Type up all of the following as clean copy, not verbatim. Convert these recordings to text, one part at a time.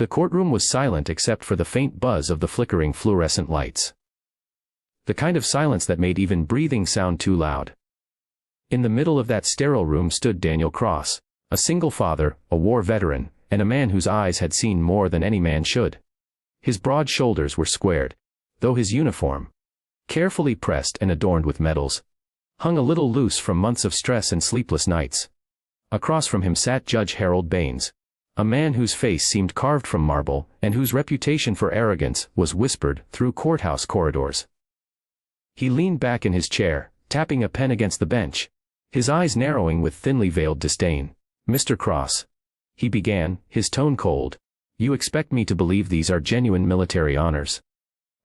The courtroom was silent except for the faint buzz of the flickering fluorescent lights. The kind of silence that made even breathing sound too loud. In the middle of that sterile room stood Daniel Cross, a single father, a war veteran, and a man whose eyes had seen more than any man should. His broad shoulders were squared, though his uniform, carefully pressed and adorned with medals, hung a little loose from months of stress and sleepless nights. Across from him sat Judge Harold Baines, a man whose face seemed carved from marble and whose reputation for arrogance was whispered through courthouse corridors. He leaned back in his chair, tapping a pen against the bench, his eyes narrowing with thinly veiled disdain. "Mr. Cross," he began, his tone cold, "you expect me to believe these are genuine military honors?"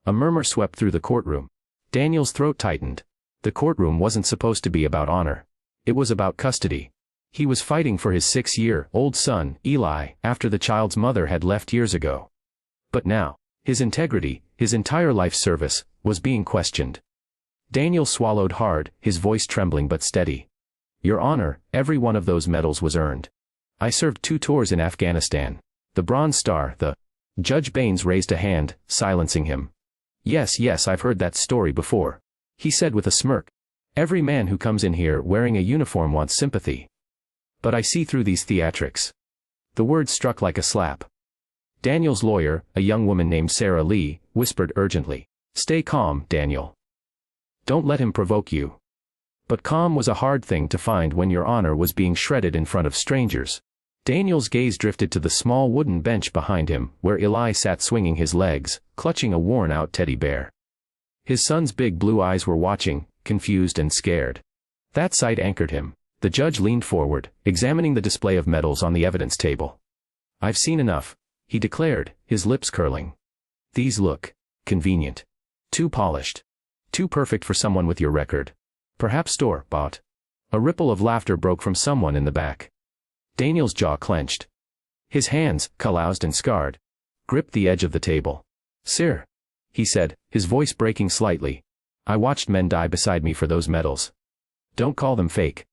A murmur swept through the courtroom. Daniel's throat tightened. The courtroom wasn't supposed to be about honor. It was about custody. He was fighting for his 6-year-old son, Eli, after the child's mother had left years ago. But now, his integrity, his entire life's service, was being questioned. Daniel swallowed hard, his voice trembling but steady. "Your Honor, every one of those medals was earned. I served 2 tours in Afghanistan. The Bronze Star, the—" Judge Baines raised a hand, silencing him. Yes, I've heard that story before," he said with a smirk. "Every man who comes in here wearing a uniform wants sympathy. But I see through these theatrics." The words struck like a slap. Daniel's lawyer, a young woman named Sarah Lee, whispered urgently, "Stay calm, Daniel. Don't let him provoke you." But calm was a hard thing to find when your honor was being shredded in front of strangers. Daniel's gaze drifted to the small wooden bench behind him, where Eli sat swinging his legs, clutching a worn-out teddy bear. His son's big blue eyes were watching, confused and scared. That sight anchored him. The judge leaned forward, examining the display of medals on the evidence table. "I've seen enough," he declared, his lips curling. "These look convenient. Too polished. Too perfect for someone with your record. Perhaps store-bought." A ripple of laughter broke from someone in the back. Daniel's jaw clenched. His hands, calloused and scarred, gripped the edge of the table. "Sir," he said, his voice breaking slightly, "I watched men die beside me for those medals. Don't call them fake."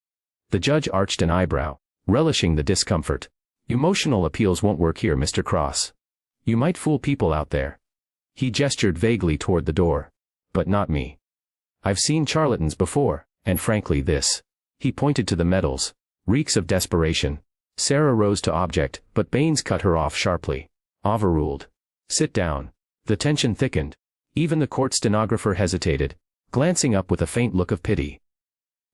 The judge arched an eyebrow, relishing the discomfort. "Emotional appeals won't work here, Mr. Cross. You might fool people out there." He gestured vaguely toward the door. "But not me. I've seen charlatans before, and frankly this," he pointed to the medals, "reeks of desperation." Sarah rose to object, but Baines cut her off sharply. "Overruled. Sit down." The tension thickened. Even the court stenographer hesitated, glancing up with a faint look of pity.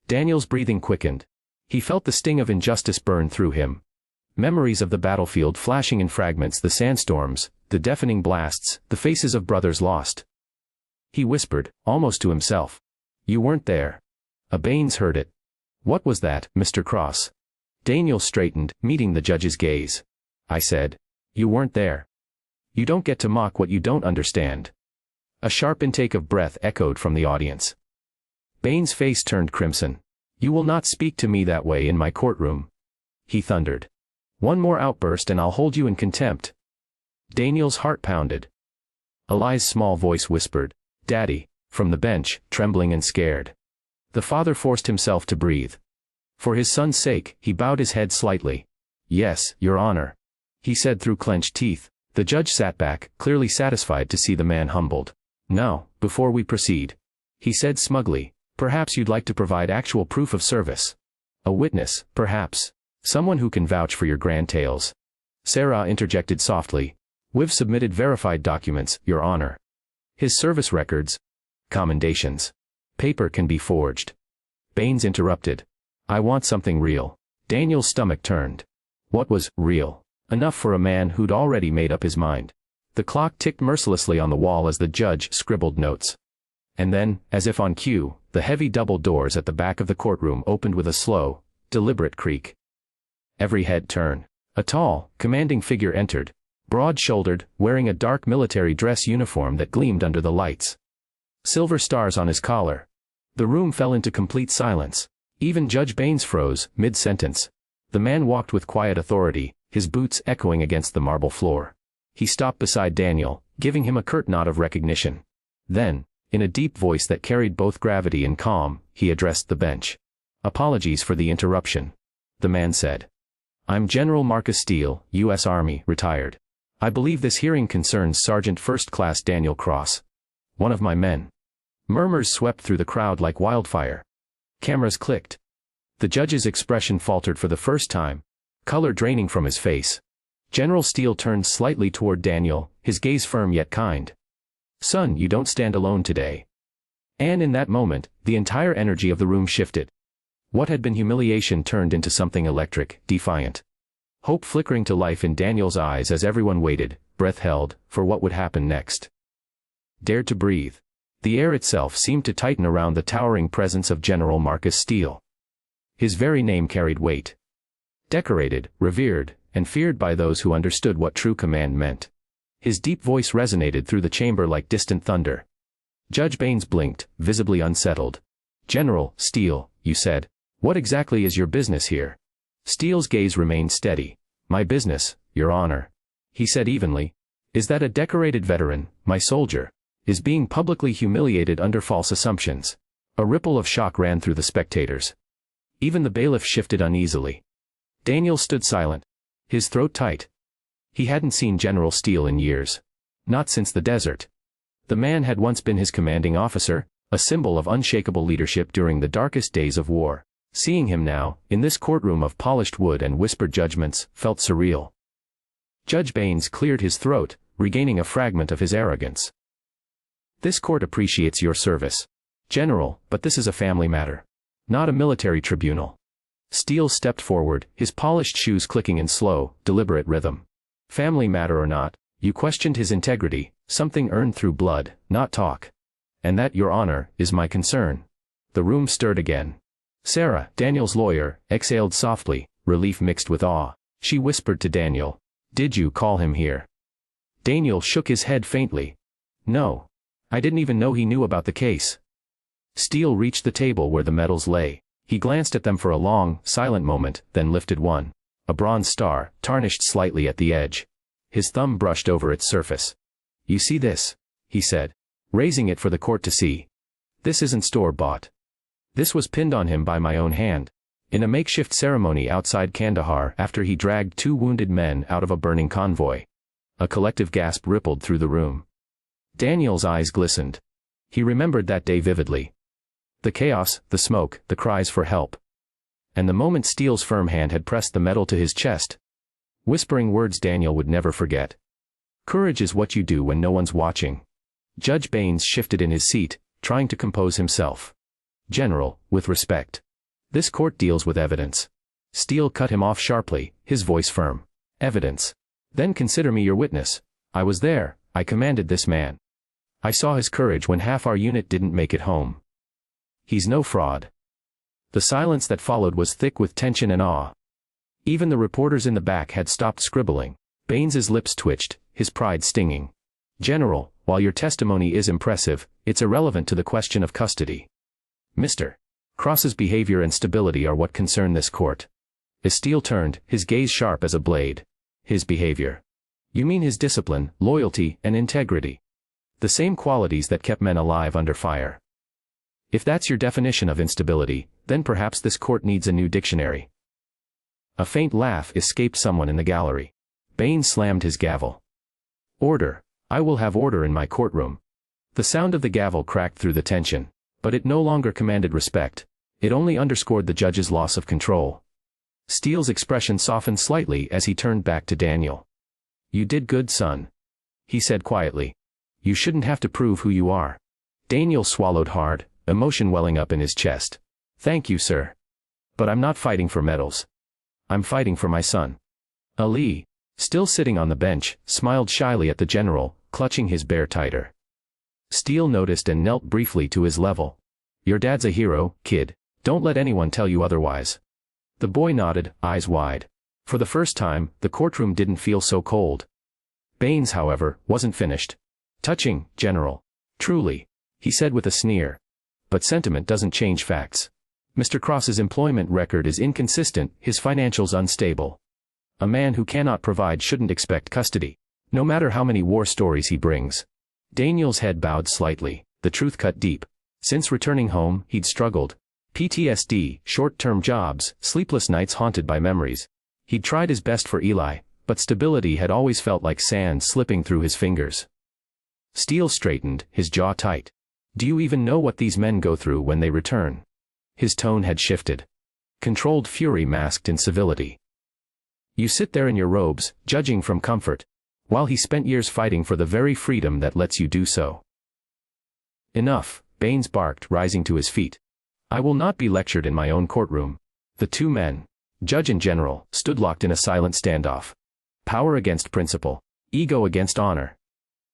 Daniel's breathing quickened. He felt the sting of injustice burn through him. Memories of the battlefield flashing in fragments, the sandstorms, the deafening blasts, the faces of brothers lost. He whispered, almost to himself, "You weren't there." A Baines heard it. "What was that, Mr. Cross?" Daniel straightened, meeting the judge's gaze. "I said, you weren't there. You don't get to mock what you don't understand." A sharp intake of breath echoed from the audience. Baines' face turned crimson. "You will not speak to me that way in my courtroom," he thundered. "One more outburst and I'll hold you in contempt." Daniel's heart pounded. Eli's small voice whispered, "Daddy," from the bench, trembling and scared. The father forced himself to breathe. For his son's sake, he bowed his head slightly. "Yes, Your Honor," he said through clenched teeth. The judge sat back, clearly satisfied to see the man humbled. "Now, before we proceed," he said smugly, "perhaps you'd like to provide actual proof of service. A witness, perhaps. Someone who can vouch for your grand tales." Sarah interjected softly, "We've submitted verified documents, Your Honor. His service records. Commendations. Paper can be forged." Baines interrupted. "I want something real." Daniel's stomach turned. What was real? Enough for a man who'd already made up his mind. The clock ticked mercilessly on the wall as the judge scribbled notes. And then, as if on cue, the heavy double doors at the back of the courtroom opened with a slow, deliberate creak. Every head turned. A tall, commanding figure entered, broad-shouldered, wearing a dark military dress uniform that gleamed under the lights. Silver stars on his collar. The room fell into complete silence. Even Judge Baines froze, mid-sentence. The man walked with quiet authority, his boots echoing against the marble floor. He stopped beside Daniel, giving him a curt nod of recognition. Then, in a deep voice that carried both gravity and calm, he addressed the bench. "Apologies for the interruption," the man said. "I'm General Marcus Steele, U.S. Army, retired. I believe this hearing concerns Sergeant First Class Daniel Cross. One of my men. Murmurs swept through the crowd like wildfire. Cameras clicked. The judge's expression faltered for the first time, color draining from his face. General Steele turned slightly toward Daniel, his gaze firm yet kind. Son, you don't stand alone today. And in that moment, the entire energy of the room shifted. What had been humiliation turned into something electric, defiant. Hope flickering to life in Daniel's eyes as everyone waited, breath held, for what would happen next. Dared to breathe. The air itself seemed to tighten around the towering presence of General Marcus Steele. His very name carried weight. Decorated, revered, and feared by those who understood what true command meant. His deep voice resonated through the chamber like distant thunder. Judge Baines blinked, visibly unsettled. General Steele, you said. What exactly is your business here? Steele's gaze remained steady. My business, Your Honor. He said evenly. Is that a decorated veteran, my soldier, is being publicly humiliated under false assumptions. A ripple of shock ran through the spectators. Even the bailiff shifted uneasily. Daniel stood silent, his throat tight. He hadn't seen General Steele in years. Not since the desert. The man had once been his commanding officer, a symbol of unshakable leadership during the darkest days of war. Seeing him now, in this courtroom of polished wood and whispered judgments, felt surreal. Judge Baines cleared his throat, regaining a fragment of his arrogance. This court appreciates your service, General, but this is a family matter. Not a military tribunal. Steele stepped forward, his polished shoes clicking in slow, deliberate rhythm. Family matter or not, you questioned his integrity, something earned through blood, not talk. And that, Your Honor, is my concern. The room stirred again. Sarah, Daniel's lawyer, exhaled softly, relief mixed with awe. She whispered to Daniel, "Did you call him here?" Daniel shook his head faintly. "No. I didn't even know he knew about the case." Steele reached the table where the medals lay. He glanced at them for a long, silent moment, then lifted one. A bronze star, tarnished slightly at the edge. His thumb brushed over its surface. "You see this?" he said, raising it for the court to see. "This isn't store-bought. This was pinned on him by my own hand, in a makeshift ceremony outside Kandahar after he dragged 2 wounded men out of a burning convoy." A collective gasp rippled through the room. Daniel's eyes glistened. He remembered that day vividly. The chaos, the smoke, the cries for help. And the moment Steele's firm hand had pressed the medal to his chest. Whispering words Daniel would never forget. "Courage is what you do when no one's watching." Judge Baines shifted in his seat, trying to compose himself. "General, with respect. This court deals with evidence." Steele cut him off sharply, his voice firm. "Evidence? Then consider me your witness. I was there, I commanded this man. I saw his courage when half our unit didn't make it home. He's no fraud." The silence that followed was thick with tension and awe. Even the reporters in the back had stopped scribbling. Baines's lips twitched, his pride stinging. "General, while your testimony is impressive, it's irrelevant to the question of custody. Mr. Cross's behavior and stability are what concern this court." As Steele turned, his gaze sharp as a blade. "His behavior? You mean his discipline, loyalty, and integrity? The same qualities that kept men alive under fire. If that's your definition of instability, then perhaps this court needs a new dictionary." A faint laugh escaped someone in the gallery. Baines slammed his gavel. "Order. I will have order in my courtroom." The sound of the gavel cracked through the tension, but it no longer commanded respect. It only underscored the judge's loss of control. Steele's expression softened slightly as he turned back to Daniel. "You did good, son," he said quietly. "You shouldn't have to prove who you are." Daniel swallowed hard, emotion welling up in his chest. "Thank you, sir. But I'm not fighting for medals. I'm fighting for my son." Ali, still sitting on the bench, smiled shyly at the general, clutching his bear tighter. Steele noticed and knelt briefly to his level. "Your dad's a hero, kid. Don't let anyone tell you otherwise." The boy nodded, eyes wide. For the first time, the courtroom didn't feel so cold. Baines, however, wasn't finished. "Touching, General. Truly," he said with a sneer. "But sentiment doesn't change facts. Mr. Cross's employment record is inconsistent, his financials unstable. A man who cannot provide shouldn't expect custody, no matter how many war stories he brings." Daniel's head bowed slightly, the truth cut deep. Since returning home, he'd struggled. PTSD, short-term jobs, sleepless nights haunted by memories. He'd tried his best for Eli, but stability had always felt like sand slipping through his fingers. Steele straightened, his jaw tight. Do you even know what these men go through when they return? His tone had shifted. Controlled fury masked in civility. You sit there in your robes, judging from comfort, while he spent years fighting for the very freedom that lets you do so. Enough, Baines barked, rising to his feet. I will not be lectured in my own courtroom. The two men, judge and general, stood locked in a silent standoff. Power against principle, ego against honor.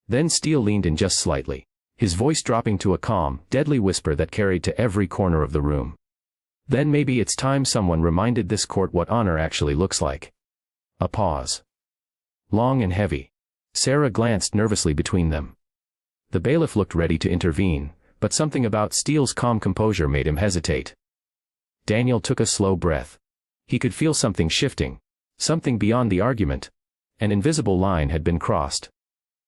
Then Steele leaned in just slightly, his voice dropping to a calm, deadly whisper that carried to every corner of the room. Then maybe it's time someone reminded this court what honor actually looks like. A pause. Long and heavy. Sarah glanced nervously between them. The bailiff looked ready to intervene, but something about Steele's calm composure made him hesitate. Daniel took a slow breath. He could feel something shifting, something beyond the argument. An invisible line had been crossed.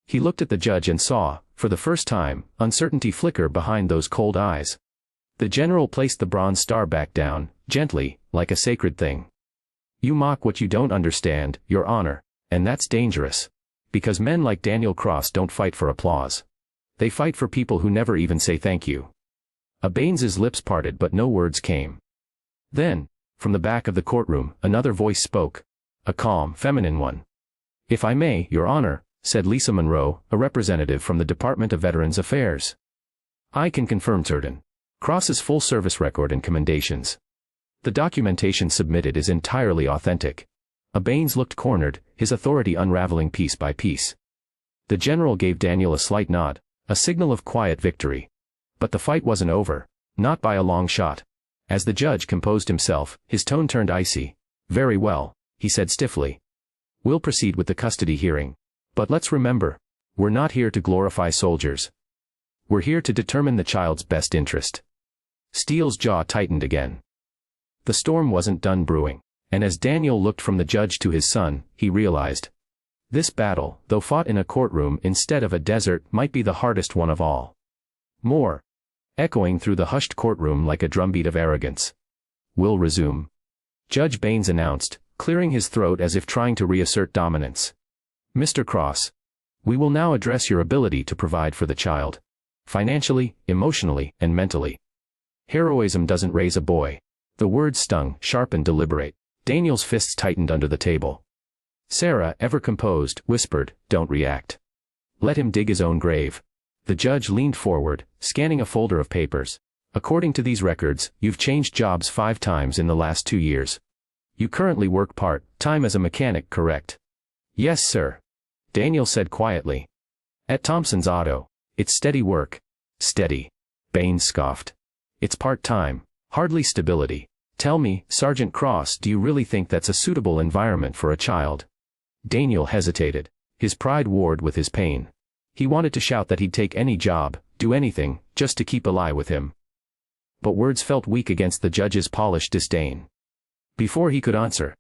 He looked at the judge and saw, for the first time, uncertainty flicker behind those cold eyes. The general placed the bronze star back down, gently, like a sacred thing. You mock what you don't understand, Your Honor, and that's dangerous. Because men like Daniel Cross don't fight for applause. They fight for people who never even say thank you. Baines's lips parted but no words came. Then, from the back of the courtroom, another voice spoke. A calm, feminine one. If I may, Your Honor, said Lisa Monroe, a representative from the Department of Veterans Affairs. I can confirm certain. Cross's full service record and commendations. The documentation submitted is entirely authentic. Baines looked cornered, his authority unraveling piece by piece. The general gave Daniel a slight nod, a signal of quiet victory. But the fight wasn't over, not by a long shot. As the judge composed himself, his tone turned icy. Very well, he said stiffly. We'll proceed with the custody hearing. But let's remember, we're not here to glorify soldiers. We're here to determine the child's best interest. Steele's jaw tightened again. The storm wasn't done brewing, and as Daniel looked from the judge to his son, he realized. This battle, though fought in a courtroom instead of a desert, might be the hardest one of all. More. Echoing through the hushed courtroom like a drumbeat of arrogance. We'll resume. Judge Baines announced, clearing his throat as if trying to reassert dominance. Mr. Cross. We will now address your ability to provide for the child. Financially, emotionally, and mentally. Heroism doesn't raise a boy. The words stung, sharp and deliberate. Daniel's fists tightened under the table. Sarah, ever composed, whispered, Don't react. Let him dig his own grave. The judge leaned forward, scanning a folder of papers. According to these records, you've changed jobs 5 times in the last 2 years. You currently work part-time as a mechanic, correct? Yes, sir. Daniel said quietly. At Thompson's Auto. It's steady work. Steady. Baines scoffed. It's part-time. Hardly stability. Tell me, Sergeant Cross, do you really think that's a suitable environment for a child? Daniel hesitated. His pride warred with his pain. He wanted to shout that he'd take any job, do anything, just to keep Eli with him. But words felt weak against the judge's polished disdain. Before he could answer,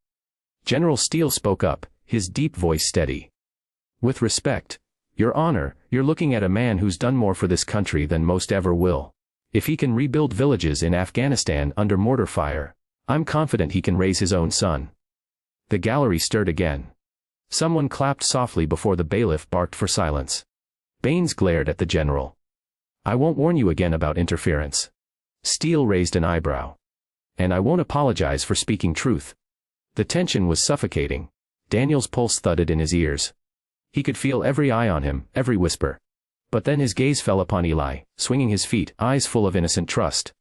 General Steele spoke up, his deep voice steady. With respect, Your Honor, you're looking at a man who's done more for this country than most ever will. If he can rebuild villages in Afghanistan under mortar fire, I'm confident he can raise his own son. The gallery stirred again. Someone clapped softly before the bailiff barked for silence. Baines glared at the general. I won't warn you again about interference. Steele raised an eyebrow. And I won't apologize for speaking truth. The tension was suffocating. Daniel's pulse thudded in his ears. He could feel every eye on him, every whisper. But then his gaze fell upon Eli, swinging his feet, eyes full of innocent trust.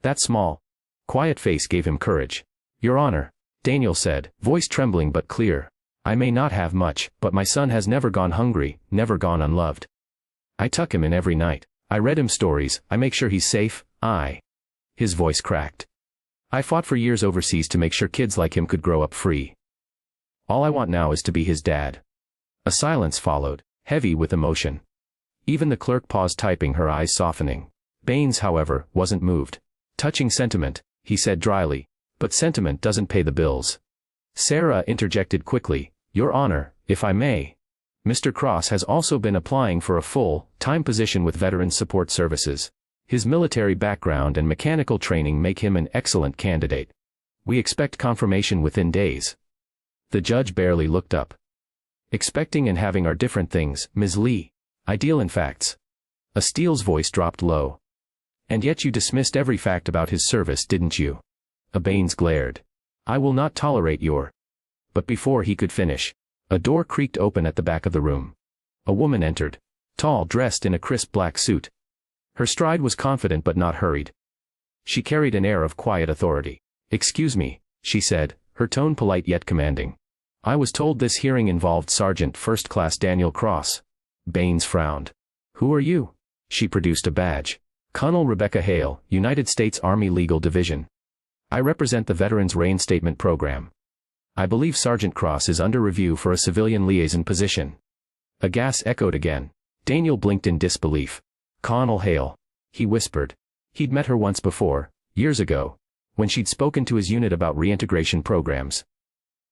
That small, quiet face gave him courage. Your Honor, Daniel said, voice trembling but clear. I may not have much, but my son has never gone hungry, never gone unloved. I tuck him in every night. I read him stories, I make sure he's safe, His voice cracked. I fought for years overseas to make sure kids like him could grow up free. All I want now is to be his dad. A silence followed, heavy with emotion. Even the clerk paused typing, her eyes softening. Baines, however, wasn't moved. Touching sentiment, he said dryly, but sentiment doesn't pay the bills. Sarah interjected quickly, Your Honor, if I may. Mr. Cross has also been applying for a full-time position with Veterans Support Services. His military background and mechanical training make him an excellent candidate. We expect confirmation within days. The judge barely looked up. Expecting and having are different things, Ms. Lee. I deal in facts. A Steele's voice dropped low. And yet you dismissed every fact about his service, didn't you? A Baines glared. I will not tolerate your... But before he could finish, a door creaked open at the back of the room. A woman entered. Tall, dressed in a crisp black suit. Her stride was confident but not hurried. She carried an air of quiet authority. Excuse me, she said, her tone polite yet commanding. I was told this hearing involved Sergeant First Class Daniel Cross. Baines frowned. Who are you? She produced a badge. Colonel Rebecca Hale, United States Army Legal Division. I represent the Veterans Reinstatement Program. I believe Sergeant Cross is under review for a civilian liaison position. A gasp echoed again. Daniel blinked in disbelief. Colonel Hale. He whispered. He'd met her once before, years ago, when she'd spoken to his unit about reintegration programs.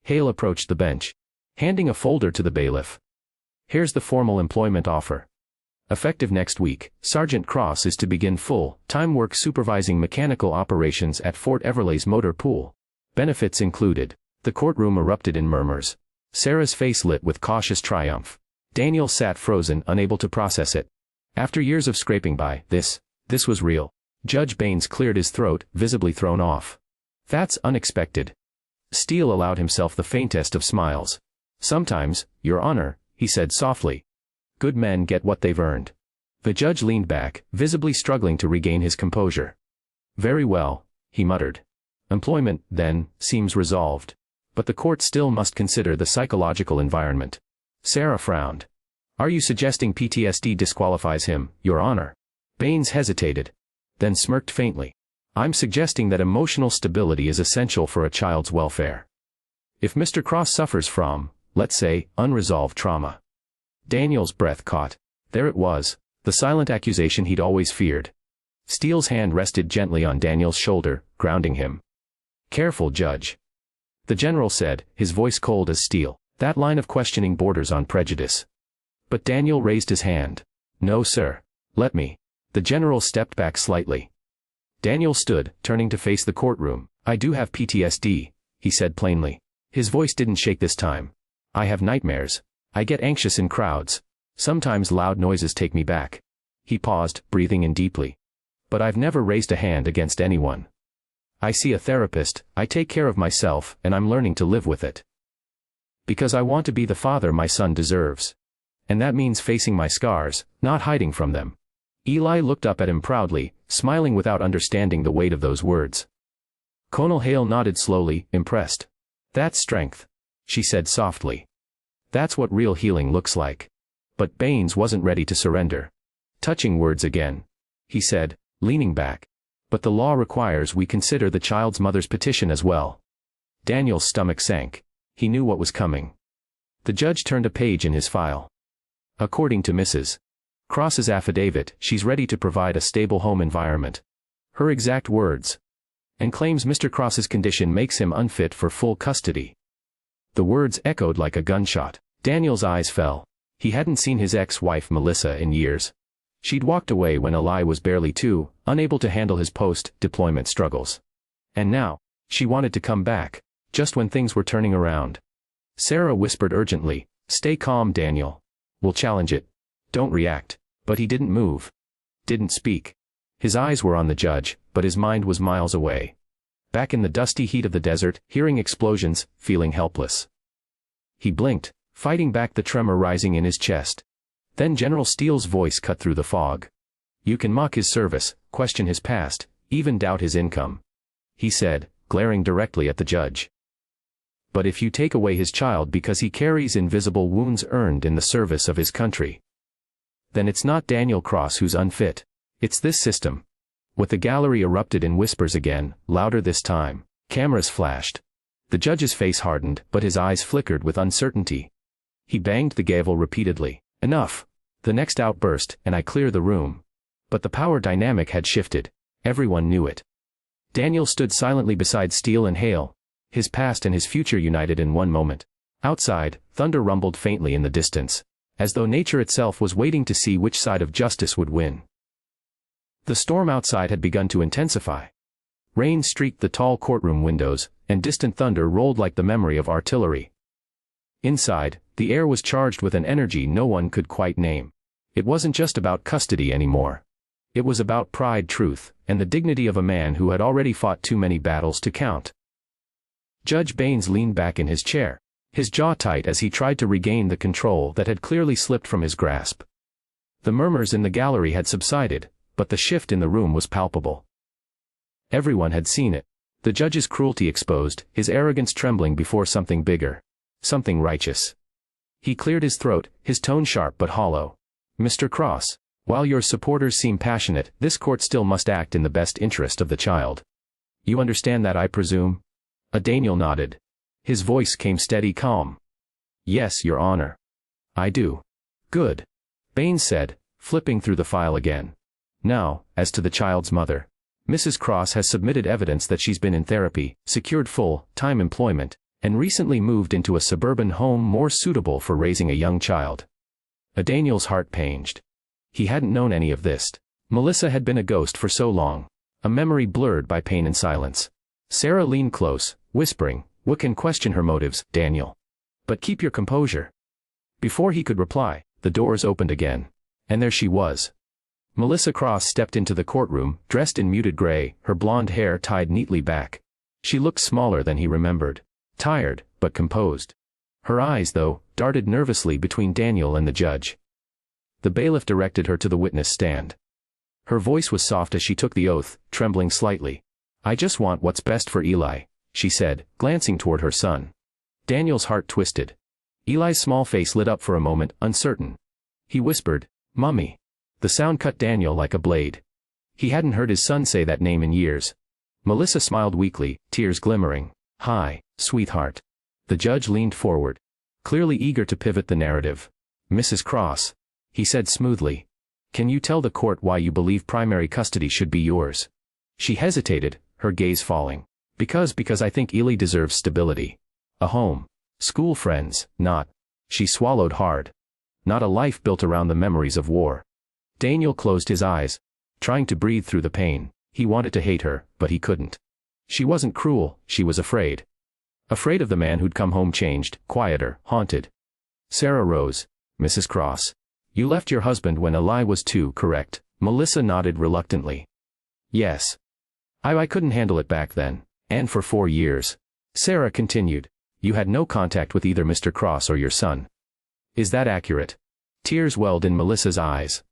Hale approached the bench, handing a folder to the bailiff. Here's the formal employment offer. Effective next week, Sergeant Cross is to begin full-time work supervising mechanical operations at Fort Everleigh's motor pool. Benefits included. The courtroom erupted in murmurs. Sarah's face lit with cautious triumph. Daniel sat frozen, unable to process it. After years of scraping by, this was real. Judge Baines cleared his throat, visibly thrown off. That's unexpected. Steele allowed himself the faintest of smiles. Sometimes, Your Honor, he said softly. Good men get what they've earned. The judge leaned back, visibly struggling to regain his composure. Very well, he muttered. Employment, then, seems resolved. But the court still must consider the psychological environment. Sarah frowned. Are you suggesting PTSD disqualifies him, Your Honor? Baines hesitated, then smirked faintly. I'm suggesting that emotional stability is essential for a child's welfare. If Mr. Cross suffers from, let's say, unresolved trauma. Daniel's breath caught. There it was, the silent accusation he'd always feared. Steele's hand rested gently on Daniel's shoulder, grounding him. Careful, Judge. The general said, his voice cold as steel. That line of questioning borders on prejudice. But Daniel raised his hand. No, sir. Let me. The general stepped back slightly. Daniel stood, turning to face the courtroom. I do have PTSD, he said plainly. His voice didn't shake this time. I have nightmares. I get anxious in crowds. Sometimes loud noises take me back. He paused, breathing in deeply. But I've never raised a hand against anyone. I see a therapist, I take care of myself, and I'm learning to live with it. Because I want to be the father my son deserves. And that means facing my scars, not hiding from them. Eli looked up at him proudly, smiling without understanding the weight of those words. Colonel Hale nodded slowly, impressed. That's strength, she said softly. That's what real healing looks like. But Baines wasn't ready to surrender. Touching words again, he said, leaning back. But the law requires we consider the child's mother's petition as well. Daniel's stomach sank. He knew what was coming. The judge turned a page in his file. According to Mrs. Cross's affidavit, she's ready to provide a stable home environment. Her exact words. And claims Mr. Cross's condition makes him unfit for full custody. The words echoed like a gunshot. Daniel's eyes fell. He hadn't seen his ex-wife Melissa in years. She'd walked away when Eli was barely 2, unable to handle his post-deployment struggles. And now, she wanted to come back, just when things were turning around. Sarah whispered urgently, Stay calm, Daniel. We'll challenge it. Don't react. But he didn't move. Didn't speak. His eyes were on the judge, but his mind was miles away. Back in the dusty heat of the desert, hearing explosions, feeling helpless. He blinked, fighting back the tremor rising in his chest. Then General Steele's voice cut through the fog. You can mock his service, question his past, even doubt his income. He said, glaring directly at the judge. But if you take away his child because he carries invisible wounds earned in the service of his country, then it's not Daniel Cross who's unfit. It's this system. What the gallery erupted in whispers again, louder this time. Cameras flashed. The judge's face hardened, but his eyes flickered with uncertainty. He banged the gavel repeatedly. Enough. The next outburst, and I clear the room. But the power dynamic had shifted. Everyone knew it. Daniel stood silently beside Steele and Hale, his past and his future united in one moment. Outside, thunder rumbled faintly in the distance, as though nature itself was waiting to see which side of justice would win. The storm outside had begun to intensify. Rain streaked the tall courtroom windows, and distant thunder rolled like the memory of artillery. Inside, the air was charged with an energy no one could quite name. It wasn't just about custody anymore. It was about pride, truth, and the dignity of a man who had already fought too many battles to count. Judge Baines leaned back in his chair, his jaw tight as he tried to regain the control that had clearly slipped from his grasp. The murmurs in the gallery had subsided, but the shift in the room was palpable. Everyone had seen it. The judge's cruelty exposed, his arrogance trembling before something bigger. Something righteous. He cleared his throat, his tone sharp but hollow. Mr. Cross, while your supporters seem passionate, this court still must act in the best interest of the child. You understand that, I presume? Daniel nodded. His voice came steady, calm. Yes, Your Honor. I do. Good. Baines said, flipping through the file again. Now, as to the child's mother. Mrs. Cross has submitted evidence that she's been in therapy, secured full-time employment, and recently moved into a suburban home more suitable for raising a young child. Daniel's heart panged. He hadn't known any of this. Melissa had been a ghost for so long, a memory blurred by pain and silence. Sarah leaned close, whispering, "What can question her motives, Daniel? But keep your composure." Before he could reply, the doors opened again. And there she was. Melissa Cross stepped into the courtroom, dressed in muted gray, her blonde hair tied neatly back. She looked smaller than he remembered. Tired, but composed. Her eyes, though, darted nervously between Daniel and the judge. The bailiff directed her to the witness stand. Her voice was soft as she took the oath, trembling slightly. "I just want what's best for Eli," she said, glancing toward her son. Daniel's heart twisted. Eli's small face lit up for a moment, uncertain. He whispered, "Mummy." The sound cut Daniel like a blade. He hadn't heard his son say that name in years. Melissa smiled weakly, tears glimmering. "Hi, sweetheart." The judge leaned forward, clearly eager to pivot the narrative. "Mrs. Cross," he said smoothly, "can you tell the court why you believe primary custody should be yours?" She hesitated, her gaze falling. Because I think Eli deserves stability. A home. School friends, not." She swallowed hard. "Not a life built around the memories of war." Daniel closed his eyes, trying to breathe through the pain. He wanted to hate her, but he couldn't. She wasn't cruel, she was afraid. Afraid of the man who'd come home changed, quieter, haunted. Sarah rose. "Mrs. Cross, you left your husband when Eli was 2, correct?" Melissa nodded reluctantly. "Yes. I couldn't handle it back then. And for 4 years. Sarah continued. "You had no contact with either Mr. Cross or your son. Is that accurate?" Tears welled in Melissa's eyes.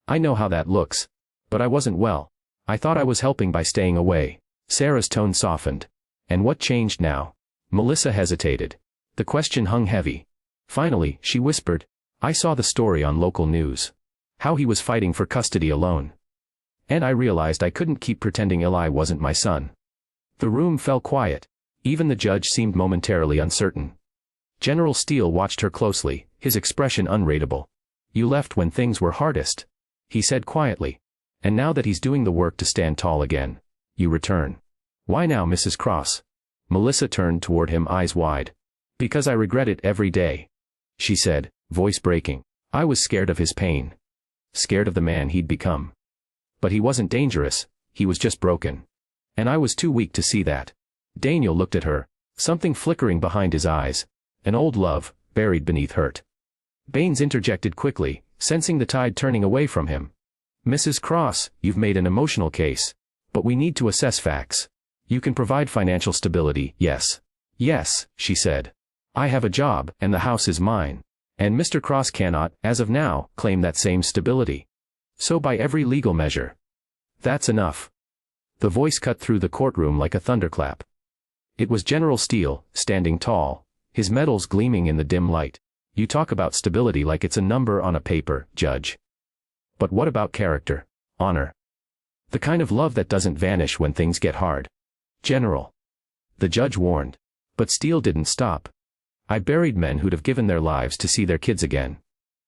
"I know how that looks. But I wasn't well. I thought I was helping by staying away." Sarah's tone softened. "And what changed now?" Melissa hesitated. The question hung heavy. Finally, she whispered, "I saw the story on local news. How he was fighting for custody alone. And I realized I couldn't keep pretending Eli wasn't my son." The room fell quiet. Even the judge seemed momentarily uncertain. General Steele watched her closely, his expression unreadable. "You left when things were hardest," he said quietly. "And now that he's doing the work to stand tall again, you return. Why now, Mrs. Cross?" Melissa turned toward him, eyes wide. "Because I regret it every day," she said, voice breaking. "I was scared of his pain. Scared of the man he'd become. But he wasn't dangerous, he was just broken. And I was too weak to see that." Daniel looked at her, something flickering behind his eyes. An old love, buried beneath hurt. Baines interjected quickly, sensing the tide turning away from him. "Mrs. Cross, you've made an emotional case. But we need to assess facts. You can provide financial stability, yes." "Yes," she said. "I have a job, and the house is mine. And Mr. Cross cannot, as of now, claim that same stability. So by every legal measure. That's enough." The voice cut through the courtroom like a thunderclap. It was General Steele, standing tall, his medals gleaming in the dim light. "You talk about stability like it's a number on a paper, Judge. But what about character, honor? The kind of love that doesn't vanish when things get hard. General." The judge warned. But Steele didn't stop. "I buried men who'd have given their lives to see their kids again,"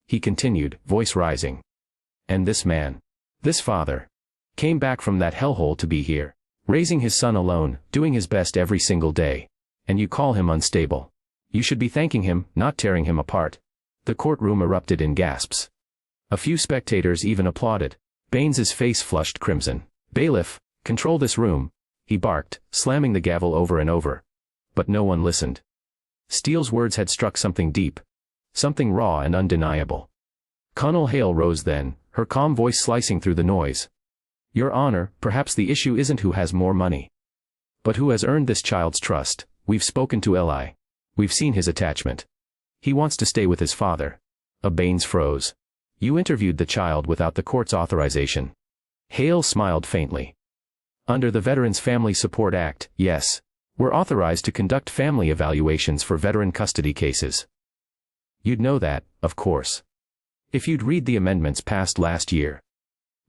he continued, voice rising. "And this man, this father, came back from that hellhole to be here, raising his son alone, doing his best every single day. And you call him unstable. You should be thanking him, not tearing him apart." The courtroom erupted in gasps. A few spectators even applauded. Baines's face flushed crimson. "Bailiff, control this room," he barked, slamming the gavel over and over. But no one listened. Steele's words had struck something deep. Something raw and undeniable. Colonel Hale rose then, her calm voice slicing through the noise. Your Honor, perhaps the issue isn't who has more money, but who has earned this child's trust. We've spoken to Eli. We've seen his attachment. He wants to stay with his father. Baines froze. You interviewed the child without the court's authorization. Hale smiled faintly. Under the Veterans Family Support Act, yes. We're authorized to conduct family evaluations for veteran custody cases. You'd know that, of course, if you'd read the amendments passed last year.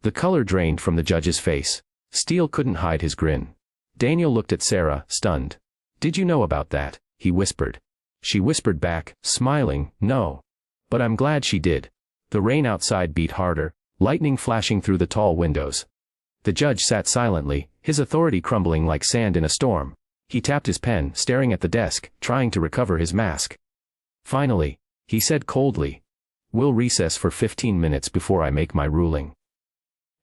The color drained from the judge's face. Steele couldn't hide his grin. Daniel looked at Sarah, stunned. Did you know about that? He whispered. She whispered back, smiling, no. But I'm glad she did. The rain outside beat harder, lightning flashing through the tall windows. The judge sat silently, his authority crumbling like sand in a storm. He tapped his pen, staring at the desk, trying to recover his mask. Finally, he said coldly, we'll recess for 15 minutes before I make my ruling.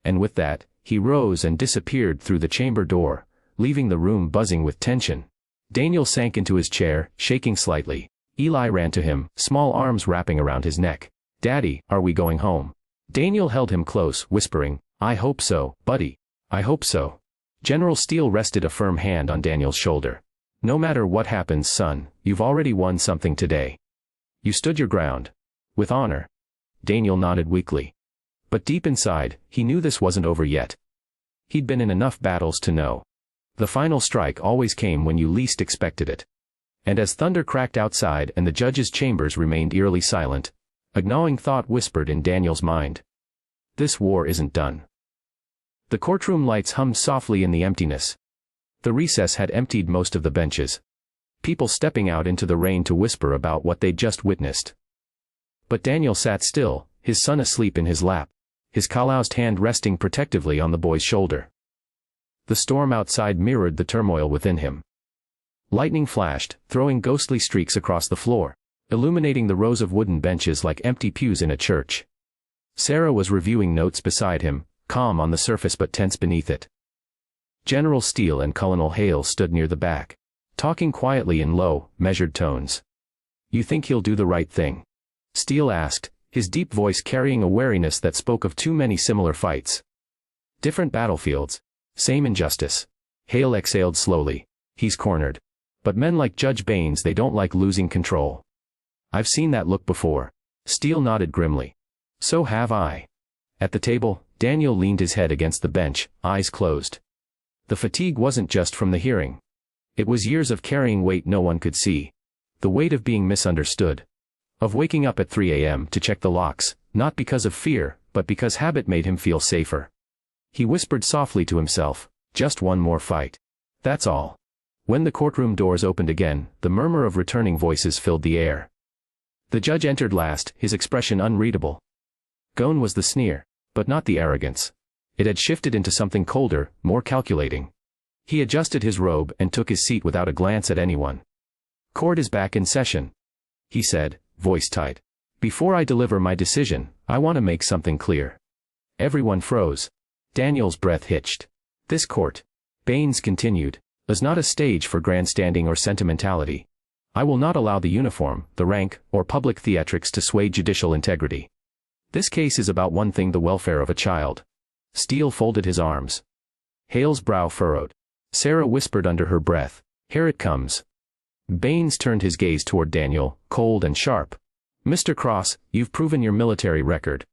And with that, he rose and disappeared through the chamber door, leaving the room buzzing with tension. Daniel sank into his chair, shaking slightly. Eli ran to him, small arms wrapping around his neck. Daddy, are we going home? Daniel held him close, whispering, I hope so, buddy. I hope so. General Steele rested a firm hand on Daniel's shoulder. No matter what happens, son, you've already won something today. You stood your ground. With honor. Daniel nodded weakly. But deep inside, he knew this wasn't over yet. He'd been in enough battles to know. The final strike always came when you least expected it. And as thunder cracked outside and the judge's chambers remained eerily silent, a gnawing thought whispered in Daniel's mind. This war isn't done. The courtroom lights hummed softly in the emptiness. The recess had emptied most of the benches. People stepping out into the rain to whisper about what they'd just witnessed. But Daniel sat still, his son asleep in his lap, his calloused hand resting protectively on the boy's shoulder. The storm outside mirrored the turmoil within him. Lightning flashed, throwing ghostly streaks across the floor, illuminating the rows of wooden benches like empty pews in a church. Sarah was reviewing notes beside him, calm on the surface but tense beneath it. General Steele and Colonel Hale stood near the back, talking quietly in low, measured tones. You think he'll do the right thing? Steele asked, his deep voice carrying a wariness that spoke of too many similar fights. Different battlefields, same injustice. Hale exhaled slowly. He's cornered. But men like Judge Baines, they don't like losing control. I've seen that look before. Steele nodded grimly. So have I. At the table, Daniel leaned his head against the bench, eyes closed. The fatigue wasn't just from the hearing. It was years of carrying weight no one could see. The weight of being misunderstood. Of waking up at 3 a.m. to check the locks, not because of fear, but because habit made him feel safer. He whispered softly to himself, just one more fight. That's all. When the courtroom doors opened again, the murmur of returning voices filled the air. The judge entered last, his expression unreadable. Gone was the sneer, but not the arrogance. It had shifted into something colder, more calculating. He adjusted his robe and took his seat without a glance at anyone. Court is back in session, he said, voice tight. Before I deliver my decision, I want to make something clear. Everyone froze. Daniel's breath hitched. This court, Baines continued, is not a stage for grandstanding or sentimentality. I will not allow the uniform, the rank, or public theatrics to sway judicial integrity. This case is about one thing: the welfare of a child. Steele folded his arms. Hale's brow furrowed. Sarah whispered under her breath, here it comes. Baines turned his gaze toward Daniel, cold and sharp. Mr. Cross, you've proven your military record.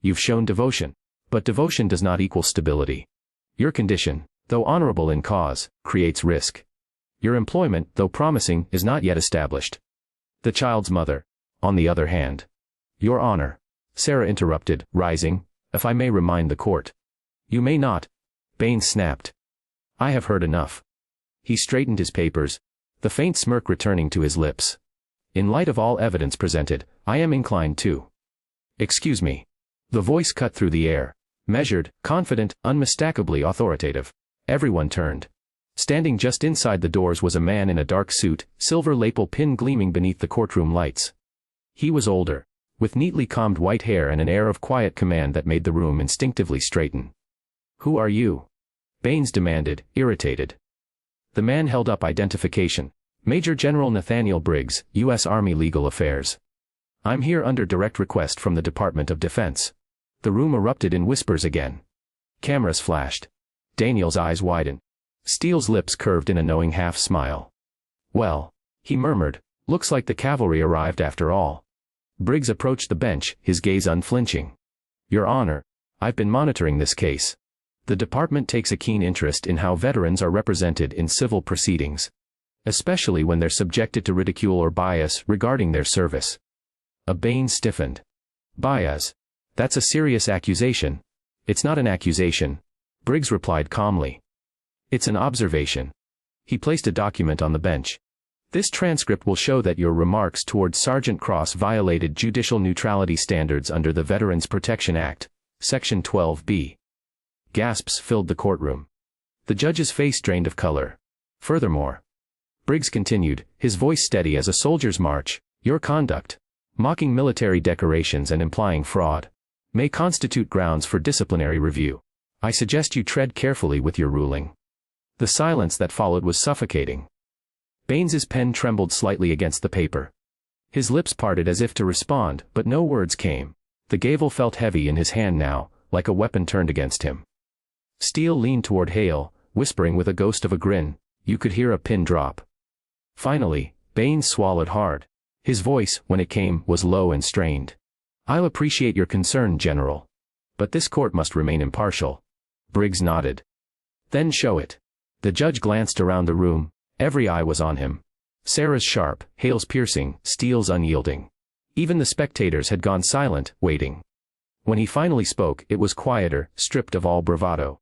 You've shown devotion. But devotion does not equal stability. Your condition, though honorable in cause, creates risk. Your employment, though promising, is not yet established. The child's mother, on the other hand. Your honor. Sarah interrupted, rising, if I may remind the court. You may not. Baines snapped. I have heard enough. He straightened his papers, the faint smirk returning to his lips. In light of all evidence presented, I am inclined to. Excuse me. The voice cut through the air. Measured, confident, unmistakably authoritative. Everyone turned. Standing just inside the doors was a man in a dark suit, silver lapel pin gleaming beneath the courtroom lights. He was older, with neatly combed white hair and an air of quiet command that made the room instinctively straighten. Who are you? Baines demanded, irritated. The man held up identification, Major General Nathaniel Briggs, U.S. Army Legal Affairs. I'm here under direct request from the Department of Defense. The room erupted in whispers again. Cameras flashed. Daniel's eyes widened. Steele's lips curved in a knowing half-smile. Well, he murmured, looks like the cavalry arrived after all. Briggs approached the bench, his gaze unflinching. Your Honor, I've been monitoring this case. The department takes a keen interest in how veterans are represented in civil proceedings, especially when they're subjected to ridicule or bias regarding their service. Bain stiffened. Bias? That's a serious accusation. It's not an accusation, Briggs replied calmly. It's an observation. He placed a document on the bench. This transcript will show that your remarks towards Sergeant Cross violated judicial neutrality standards under the Veterans Protection Act, Section 12B. Gasps filled the courtroom. The judge's face drained of color. Furthermore, Briggs continued, his voice steady as a soldier's march, your conduct, mocking military decorations and implying fraud, may constitute grounds for disciplinary review. I suggest you tread carefully with your ruling. The silence that followed was suffocating. Baines's pen trembled slightly against the paper. His lips parted as if to respond, but no words came. The gavel felt heavy in his hand now, like a weapon turned against him. Steele leaned toward Hale, whispering with a ghost of a grin, you could hear a pin drop. Finally, Baines swallowed hard. His voice, when it came, was low and strained. I'll appreciate your concern, General. But this court must remain impartial. Briggs nodded. Then show it. The judge glanced around the room. Every eye was on him. Sarah's sharp, Hale's piercing, Steele's unyielding. Even the spectators had gone silent, waiting. When he finally spoke, it was quieter, stripped of all bravado.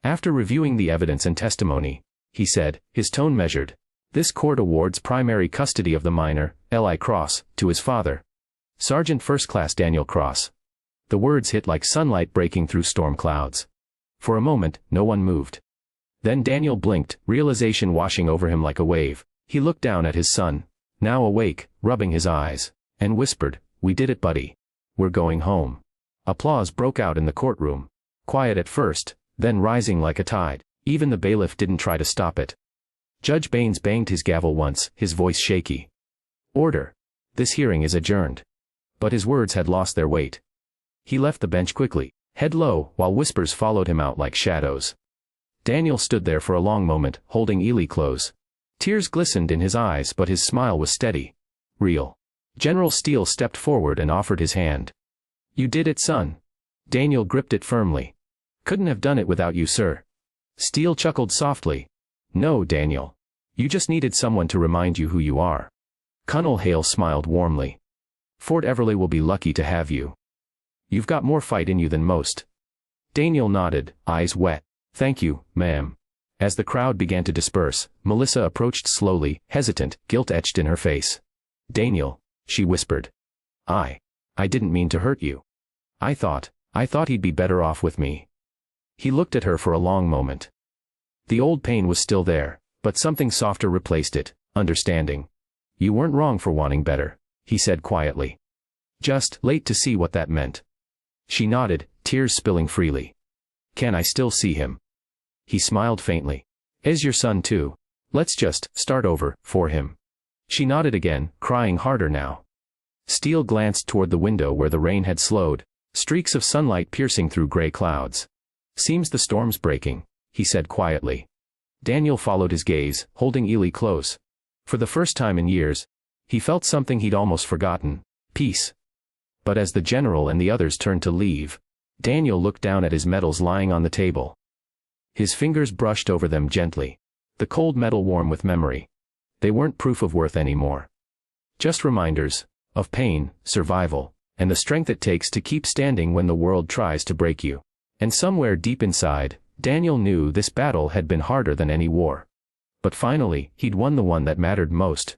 After reviewing the evidence and testimony, he said, his tone measured, this court awards primary custody of the minor, L.I. Cross, to his father, Sergeant First Class Daniel Cross. The words hit like sunlight breaking through storm clouds. For a moment, no one moved. Then Daniel blinked, realization washing over him like a wave. He looked down at his son, now awake, rubbing his eyes, and whispered, we did it, buddy. We're going home. Applause broke out in the courtroom. Quiet at first, then rising like a tide. Even the bailiff didn't try to stop it. Judge Baines banged his gavel once, his voice shaky. Order. This hearing is adjourned. But his words had lost their weight. He left the bench quickly, head low, while whispers followed him out like shadows. Daniel stood there for a long moment, holding Ely close. Tears glistened in his eyes, but his smile was steady. Real. General Steele stepped forward and offered his hand. You did it, son. Daniel gripped it firmly. Couldn't have done it without you, sir. Steele chuckled softly. No, Daniel. You just needed someone to remind you who you are. Colonel Hale smiled warmly. Fort Everly will be lucky to have you. You've got more fight in you than most. Daniel nodded, eyes wet. Thank you, ma'am. As the crowd began to disperse, Melissa approached slowly, hesitant, guilt etched in her face. Daniel, she whispered. I didn't mean to hurt you. I thought he'd be better off with me. He looked at her for a long moment. The old pain was still there, but something softer replaced it, understanding. You weren't wrong for wanting better, he said quietly. Just late to see what that meant. She nodded, tears spilling freely. Can I still see him? He smiled faintly. As your son too. Let's just start over for him. She nodded again, crying harder now. Steele glanced toward the window where the rain had slowed, streaks of sunlight piercing through gray clouds. Seems the storm's breaking, he said quietly. Daniel followed his gaze, holding Ely close. For the first time in years, he felt something he'd almost forgotten, peace. But as the general and the others turned to leave, Daniel looked down at his medals lying on the table. His fingers brushed over them gently, the cold metal warm with memory. They weren't proof of worth anymore. Just reminders of pain, survival, and the strength it takes to keep standing when the world tries to break you. And somewhere deep inside, Daniel knew this battle had been harder than any war. But finally, he'd won the one that mattered most.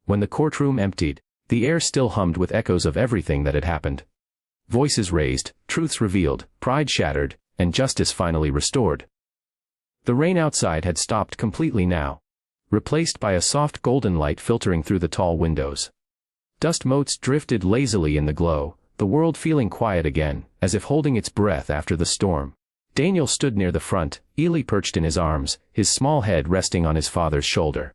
When the courtroom emptied, the air still hummed with echoes of everything that had happened. Voices raised, truths revealed, pride shattered, and justice finally restored. The rain outside had stopped completely now, replaced by a soft golden light filtering through the tall windows. Dust motes drifted lazily in the glow, the world feeling quiet again, as if holding its breath after the storm. Daniel stood near the front, Ely perched in his arms, his small head resting on his father's shoulder.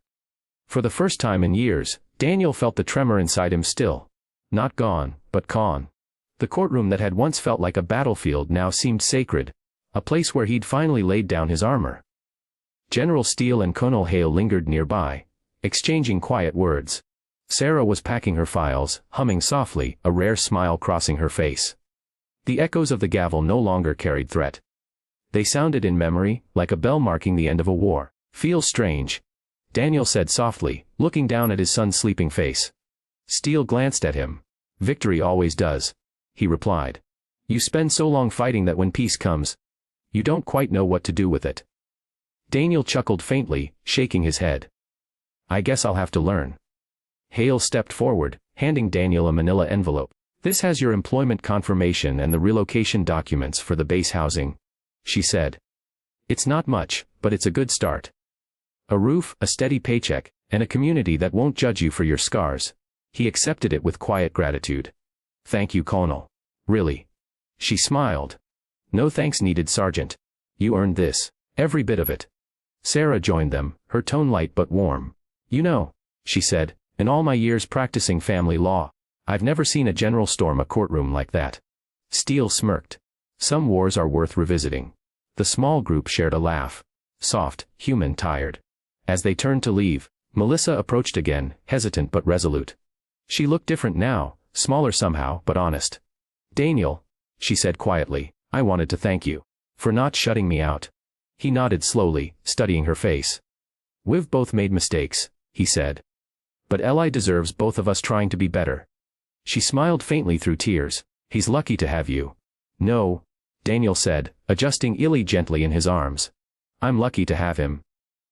For the first time in years, Daniel felt the tremor inside him still. Not gone, but gone. The courtroom that had once felt like a battlefield now seemed sacred, a place where he'd finally laid down his armor. General Steele and Colonel Hale lingered nearby, exchanging quiet words. Sarah was packing her files, humming softly, a rare smile crossing her face. The echoes of the gavel no longer carried threat. They sounded in memory, like a bell marking the end of a war. "Feels strange," Daniel said softly, looking down at his son's sleeping face. Steele glanced at him. "Victory always does," he replied. "You spend so long fighting that when peace comes, you don't quite know what to do with it." Daniel chuckled faintly, shaking his head. "I guess I'll have to learn." Hale stepped forward, handing Daniel a manila envelope. "This has your employment confirmation and the relocation documents for the base housing," she said. "It's not much, but it's a good start. A roof, a steady paycheck, and a community that won't judge you for your scars." He accepted it with quiet gratitude. "Thank you, Colonel. Really." She smiled. "No thanks needed, Sergeant. You earned this. Every bit of it." Sarah joined them, her tone light but warm. "You know," she said, "in all my years practicing family law, I've never seen a general storm a courtroom like that." Steele smirked. "Some wars are worth revisiting." The small group shared a laugh. Soft, human, tired. As they turned to leave, Melissa approached again, hesitant but resolute. She looked different now, smaller somehow, but honest. "Daniel," she said quietly, "I wanted to thank you for not shutting me out." He nodded slowly, studying her face. "We've both made mistakes," he said. "But Eli deserves both of us trying to be better." She smiled faintly through tears. "He's lucky to have you." "No," Daniel said, adjusting Eli gently in his arms. "I'm lucky to have him."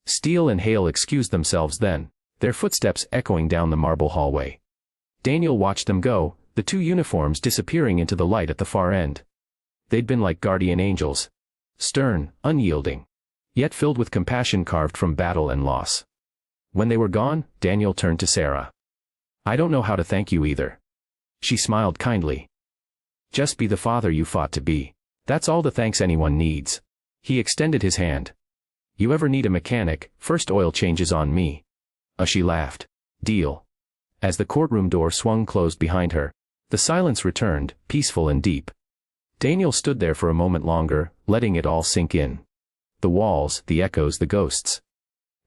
Steele and Hale excused themselves then, their footsteps echoing down the marble hallway. Daniel watched them go, the two uniforms disappearing into the light at the far end. They'd been like guardian angels. Stern, unyielding, yet filled with compassion carved from battle and loss. When they were gone, Daniel turned to Sarah. "I don't know how to thank you either." She smiled kindly. "Just be the father you fought to be. That's all the thanks anyone needs." He extended his hand. "You ever need a mechanic, first oil changes on me." She laughed. "Deal." As the courtroom door swung closed behind her, the silence returned, peaceful and deep. Daniel stood there for a moment longer, letting it all sink in. The walls, the echoes, the ghosts.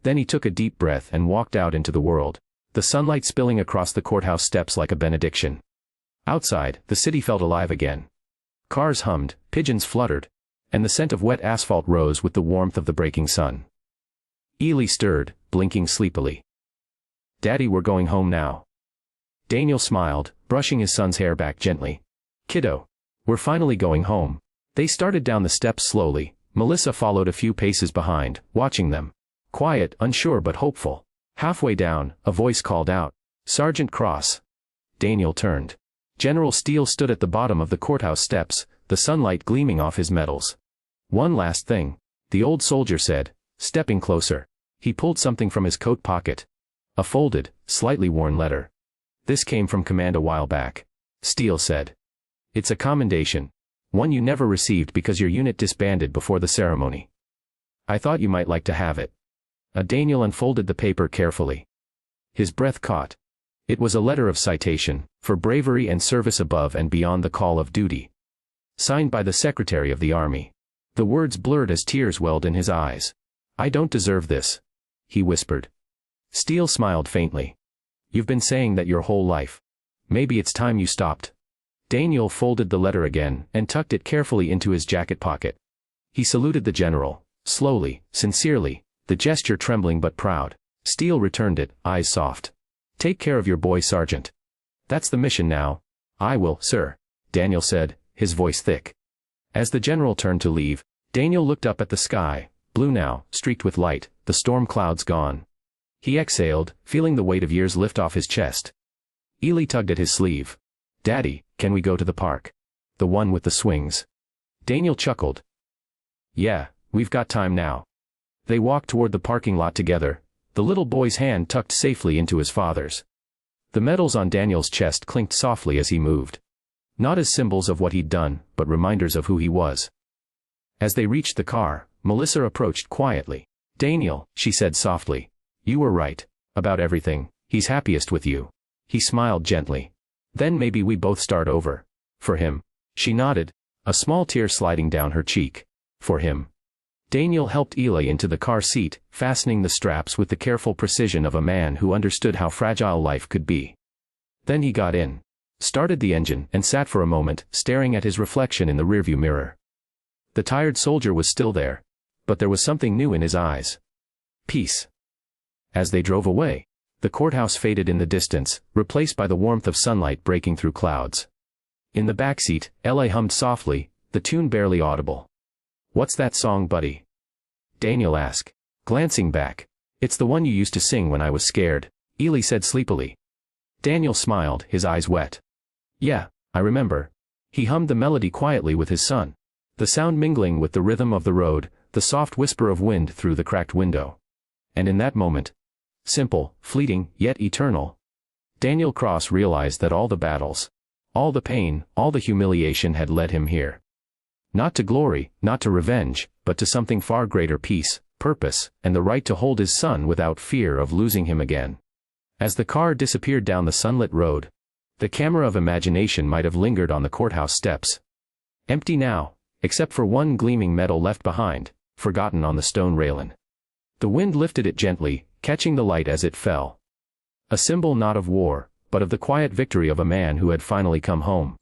Then he took a deep breath and walked out into the world, the sunlight spilling across the courthouse steps like a benediction. Outside, the city felt alive again. Cars hummed, pigeons fluttered, and the scent of wet asphalt rose with the warmth of the breaking sun. Eli stirred, blinking sleepily. "Daddy, we're going home now." Daniel smiled, brushing his son's hair back gently. "Kiddo, we're finally going home." They started down the steps slowly. Melissa followed a few paces behind, watching them. Quiet, unsure but hopeful. Halfway down, a voice called out, "Sergeant Cross." Daniel turned. General Steele stood at the bottom of the courthouse steps, the sunlight gleaming off his medals. "One last thing," the old soldier said, stepping closer. He pulled something from his coat pocket. A folded, slightly worn letter. "This came from command a while back," Steele said. "It's a commendation. One you never received because your unit disbanded before the ceremony. I thought you might like to have it." Daniel unfolded the paper carefully. His breath caught. It was a letter of citation, for bravery and service above and beyond the call of duty. Signed by the Secretary of the Army. The words blurred as tears welled in his eyes. "I don't deserve this," he whispered. Steele smiled faintly. "You've been saying that your whole life. Maybe it's time you stopped." Daniel folded the letter again and tucked it carefully into his jacket pocket. He saluted the general, slowly, sincerely, the gesture trembling but proud. Steele returned it, eyes soft. "Take care of your boy, Sergeant. That's the mission now." "I will, sir," Daniel said, his voice thick. As the general turned to leave, Daniel looked up at the sky, blue now, streaked with light, the storm clouds gone. He exhaled, feeling the weight of years lift off his chest. Eli tugged at his sleeve. "Daddy, can we go to the park? The one with the swings?" Daniel chuckled. "Yeah, we've got time now." They walked toward the parking lot together, the little boy's hand tucked safely into his father's. The medals on Daniel's chest clinked softly as he moved. Not as symbols of what he'd done, but reminders of who he was. As they reached the car, Melissa approached quietly. "Daniel," she said softly, "you were right. About everything. He's happiest with you. He smiled gently. Then maybe we both start over. For him. She nodded, a small tear sliding down her cheek. For him. Daniel helped Eli into the car seat, fastening the straps with the careful precision of a man who understood how fragile life could be. Then he got in, started the engine, and sat for a moment, staring at his reflection in the rearview mirror. The tired soldier was still there, but there was something new in his eyes. Peace. As they drove away, the courthouse faded in the distance, replaced by the warmth of sunlight breaking through clouds. In the backseat, Eli hummed softly, the tune barely audible. "What's that song, buddy?" Daniel asked, glancing back. "It's the one you used to sing when I was scared," Eli said sleepily. Daniel smiled, his eyes wet. "Yeah, I remember." He hummed the melody quietly with his son, the sound mingling with the rhythm of the road, the soft whisper of wind through the cracked window. And in that moment, simple, fleeting, yet eternal, Daniel Cross realized that all the battles, all the pain, all the humiliation had led him here. Not to glory, not to revenge, but to something far greater: peace, purpose, and the right to hold his son without fear of losing him again. As the car disappeared down the sunlit road, the camera of imagination might have lingered on the courthouse steps. Empty now, except for one gleaming medal left behind, forgotten on the stone railing. The wind lifted it gently, catching the light as it fell. A symbol not of war, but of the quiet victory of a man who had finally come home.